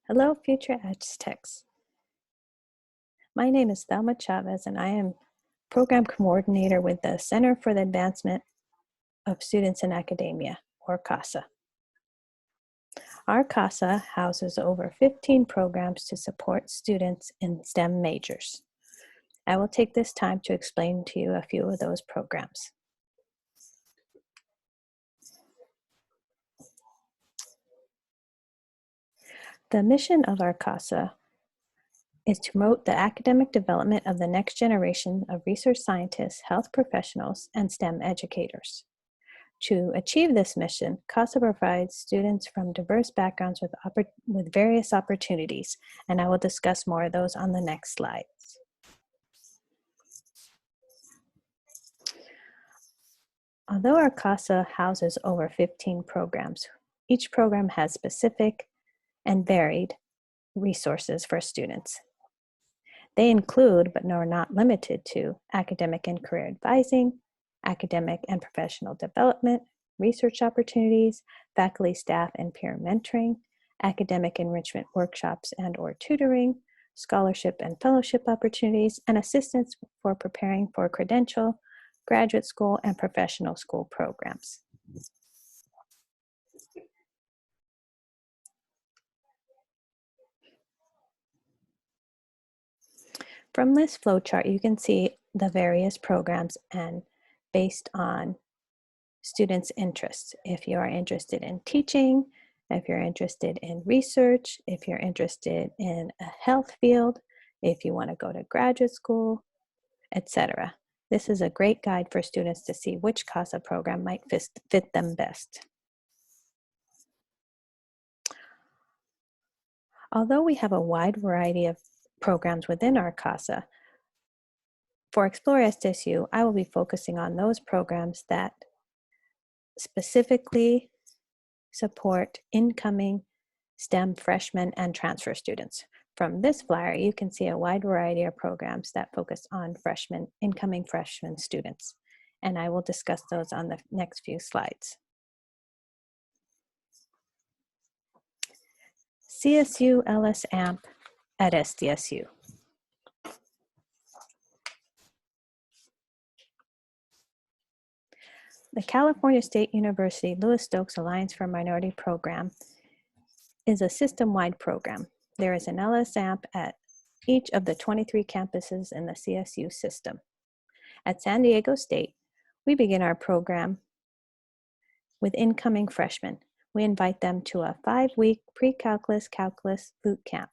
Hello, future Aztecs. My name is Thelma Chavez, and I am Program Coordinator with the Center for the Advancement of Students in Academia, or CASA. Our CASA houses over 15 programs to support students in STEM majors. I will take this time to explain to you a few of those programs. The mission of our CASA is to promote the academic development of the next generation of research scientists, health professionals, and STEM educators. To achieve this mission, CASA provides students from diverse backgrounds with various opportunities, and I will discuss more of those on the next slides. Although our CASA houses over 15 programs, each program has specific and varied resources for students. They include, but are not limited to, academic and career advising, academic and professional development, research opportunities, faculty, staff, and peer mentoring, academic enrichment workshops and/or tutoring, scholarship and fellowship opportunities, and assistance for preparing for credential, graduate school, and professional school programs. From this flowchart, you can see the various programs and based on students' interests. If you are interested in teaching, if you're interested in research, if you're interested in a health field, if you want to go to graduate school, etc. This is a great guide for students to see which CASA program might fit them best. Although we have a wide variety of programs within our CASA, for Explore SDSU, I will be focusing on those programs that specifically support incoming STEM freshmen and transfer students. From this flyer, you can see a wide variety of programs that focus on incoming freshman students, and I will discuss those on the next few slides. CSU-LSAMP at SDSU. The California State University Louis Stokes Alliance for Minority Program is a system-wide program. There is an LSAMP at each of the 23 campuses in the CSU system. At San Diego State, we begin our program with incoming freshmen. We invite them to a 5-week pre-calculus calculus boot camp.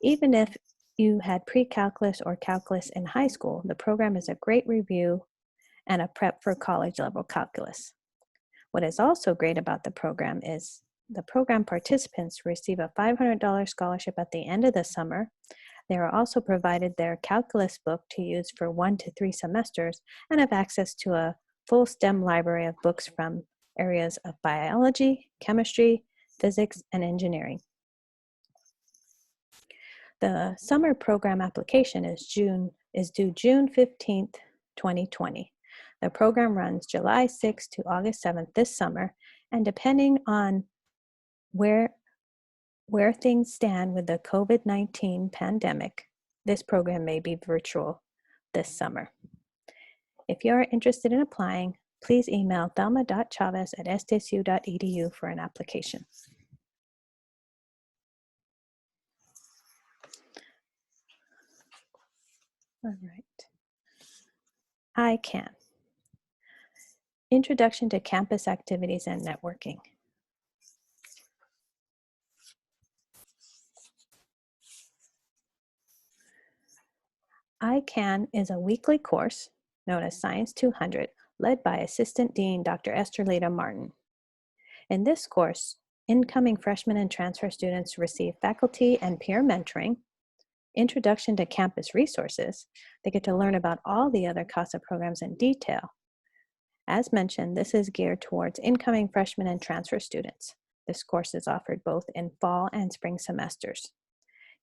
Even if you had pre-calculus or calculus in high school, the program is a great review and a prep for college level calculus. What is also great about the program is the program participants receive a $500 scholarship at the end of the summer. They are also provided their calculus book to use for 1 to 3 semesters and have access to a full STEM library of books from areas of biology, chemistry, physics, and engineering. The summer program application is due June 15th, 2020. The program runs July 6th to August 7th this summer, and depending on where things stand with the COVID-19 pandemic, this program may be virtual this summer. If you are interested in applying, please email thelma.chavez@sdsu.edu for an application. All right. ICAN. Introduction to Campus Activities and Networking. ICAN is a weekly course known as Science 200, led by Assistant Dean Dr. Esther Leda Martin. In this course, incoming freshmen and transfer students receive faculty and peer mentoring, introduction to campus resources. They get to learn about all the other CASA programs in detail. As mentioned, this is geared towards incoming freshmen and transfer students. This course is offered both in fall and spring semesters.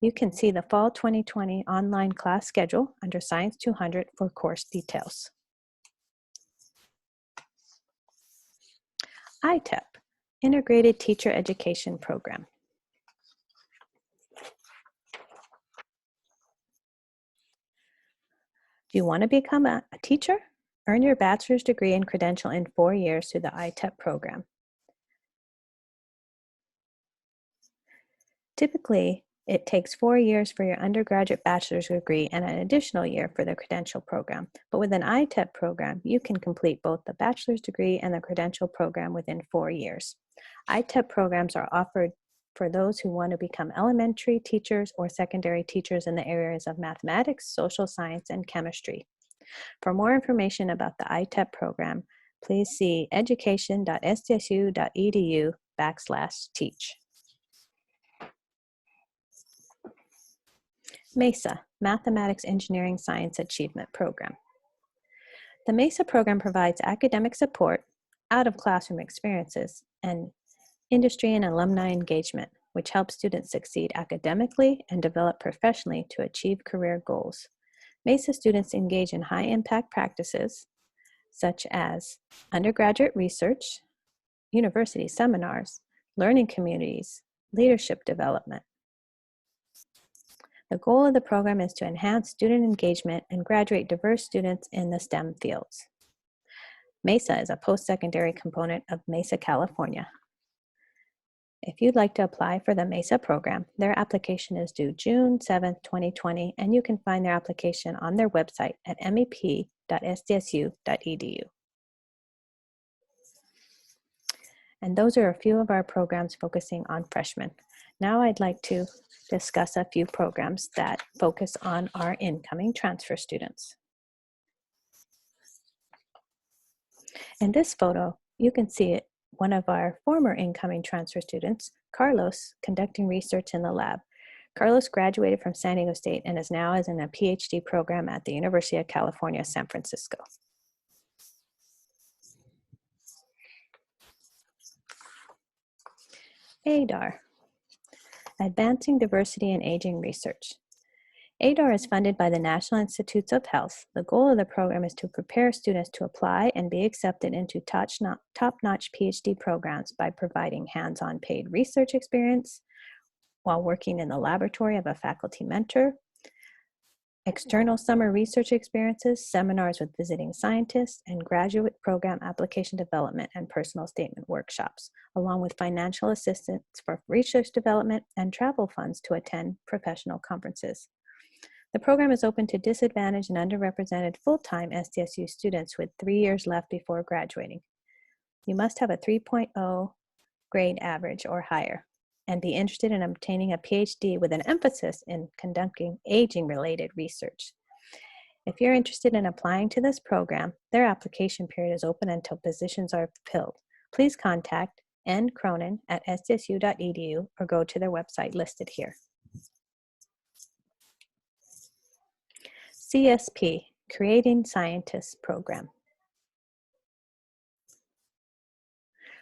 You can see the fall 2020 online class schedule under Science 200 for course details. ITEP, Integrated Teacher Education Program. Do you want to become a teacher? Earn your bachelor's degree and credential in 4 years through the ITEP program. Typically, it takes 4 years for your undergraduate bachelor's degree and an additional year for the credential program. But with an ITEP program, you can complete both the bachelor's degree and the credential program within 4 years. ITEP programs are offered for those who want to become elementary teachers or secondary teachers in the areas of mathematics, social science, and chemistry. For more information about the ITEP program, please see education.sdsu.edu/teach. MESA, Mathematics Engineering Science Achievement Program. The MESA program provides academic support, out-of-classroom experiences, and industry and alumni engagement, which helps students succeed academically and develop professionally to achieve career goals. MESA students engage in high-impact practices, such as undergraduate research, university seminars, learning communities, leadership development. The goal of the program is to enhance student engagement and graduate diverse students in the STEM fields. MESA is a post-secondary component of MESA, California. If you'd like to apply for the MESA program, their application is due June 7, 2020, and you can find their application on their website at mep.sdsu.edu. And those are a few of our programs focusing on freshmen. Now I'd like to discuss a few programs that focus on our incoming transfer students. In this photo, you can see one of our former incoming transfer students, Carlos, conducting research in the lab. Carlos graduated from San Diego State and is now in a PhD program at the University of California, San Francisco. ADAR, Advancing Diversity in Aging Research. ADAR is funded by the National Institutes of Health. The goal of the program is to prepare students to apply and be accepted into top-notch PhD programs by providing hands-on paid research experience while working in the laboratory of a faculty mentor, external summer research experiences, seminars with visiting scientists, and graduate program application development and personal statement workshops, along with financial assistance for research development and travel funds to attend professional conferences. The program is open to disadvantaged and underrepresented full-time SDSU students with 3 years left before graduating. You must have a 3.0 grade average or higher and be interested in obtaining a PhD with an emphasis in conducting aging-related research. If you're interested in applying to this program, their application period is open until positions are filled. Please contact n.cronin@sdsu.edu or go to their website listed here. CSP-Creating Scientist Program.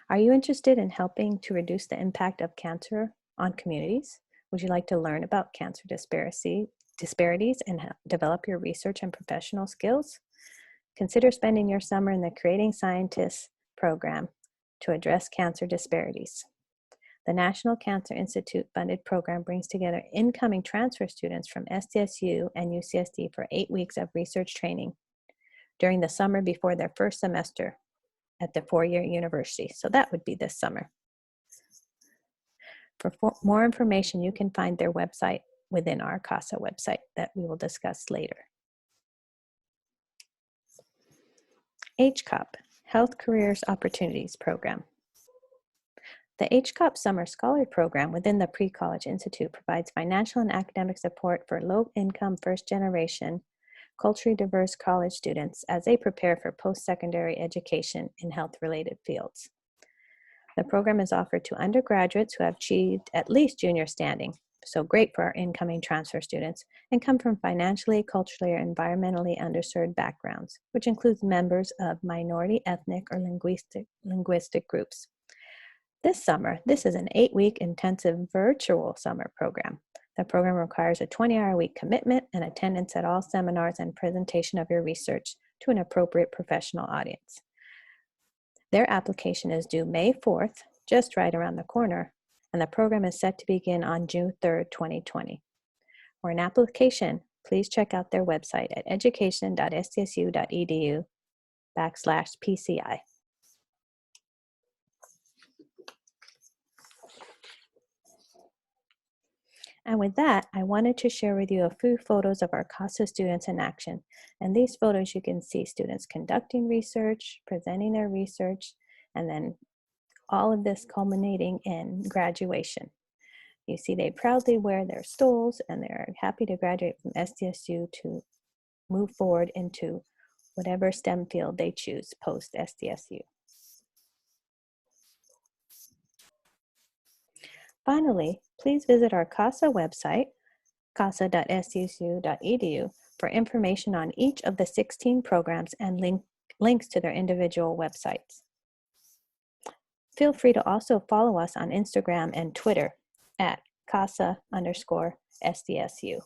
Are you interested in helping to reduce the impact of cancer on communities? Would you like to learn about cancer disparities and develop your research and professional skills? Consider spending your summer in the Creating Scientists program to address cancer disparities. The National Cancer Institute funded program brings together incoming transfer students from SDSU and UCSD for 8 weeks of research training during the summer before their first semester at the 4-year university. So that would be this summer. For more information, you can find their website within our CASA website that we will discuss later. HCOP, Health Careers Opportunities Program. The HCOP Summer Scholar Program within the Pre-College Institute provides financial and academic support for low-income, first-generation, culturally diverse college students as they prepare for post-secondary education in health-related fields. The program is offered to undergraduates who have achieved at least junior standing, so great for our incoming transfer students, and come from financially, culturally, or environmentally underserved backgrounds, which includes members of minority, ethnic, or linguistic groups. This summer, this is an 8-week intensive virtual summer program. The program requires a 20-hour-a-week commitment and attendance at all seminars and presentation of your research to an appropriate professional audience. Their application is due May 4th, just right around the corner, and the program is set to begin on June 3rd, 2020. For an application, please check out their website at education.sdsu.edu/PCI. And with that, I wanted to share with you a few photos of our CASA students in action. And these photos, you can see students conducting research, presenting their research, and then all of this culminating in graduation. You see they proudly wear their stoles and they're happy to graduate from SDSU to move forward into whatever STEM field they choose post SDSU. Finally, please visit our CASA website, casa.sdsu.edu, for information on each of the 16 programs and links to their individual websites. Feel free to also follow us on Instagram and Twitter at CASA_SDSU.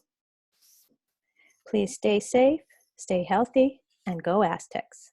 Please stay safe, stay healthy, and go Aztecs.